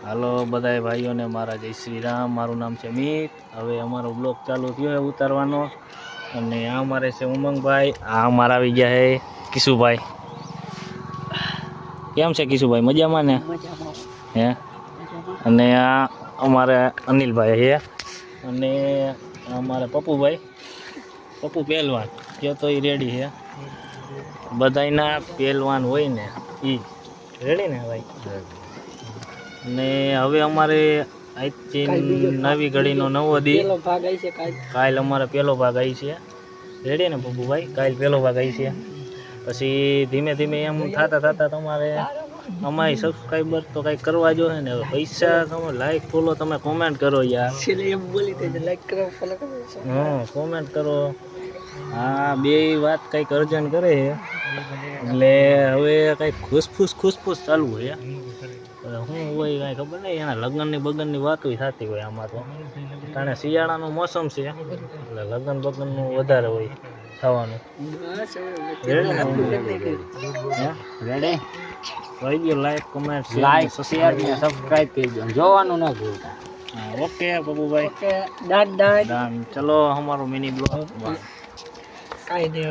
હાલો બધાય ભાઈઓને મારા જય શ્રી રામ। મારું નામ છે મિત। હવે અમારો બ્લોગ ચાલુ થયો છે ઉતારવાનો અને આ અમારે છે ઉમંગભાઈ, આ અમારા આવી ગયા છે કિશુભાઈ। કેમ છે કિશુભાઈ, મજામાં ને? હે અને આ અમારે અનિલભાઈ છે અને અમારે પપ્પુભાઈ, પપ્પુ પહેલવાન કયો તો એ રેડી છે। બધાયના પહેલવાન હોય ને એ રેડી ને ભાઈ। ને હવે અમારે આજથી નવી ઘડીનો નવો દી, કાલ અમારે પહેલો ભાગ આવી છે રેડી ને પપ્પુભાઈ, કાલ પહેલો ભાગ આવી છે। પછી ધીમે ધીમે એમ થતા થતા તમારે અમારી સબસ્ક્રાઈબર તો કંઈક કરવા જો ને, હવે પૈસા તમે લાઈક ફોલો તમે કોમેન્ટ કરો યાર, લાઈક કરો ફોલો કરો, હા કોમેન્ટ કરો। હા બે વાત કંઈક અર્જન્ટ કરે છે એટલે હવે કંઈક ખુશફૂસ ચાલુ હોય શું હોય કાંઈ ખબર નહીં, એના લગ્નની બગનની વાતો થતી હોય આમાં તો। કારણ શિયાળાનું મોસમ છે એટલે લગ્ન બગનનું વધારે હોય થવાનું। રેડી કરી દો લાઈક કમેન્ટ શેર ને સબસ્ક્રાઇબ કરી દો, જોવાનું ન ભૂલતા। ઓકે પપ્પુભાઈ, ઓકે ડન ચલો અમારો મિની બ્લોગ કાઈ દે।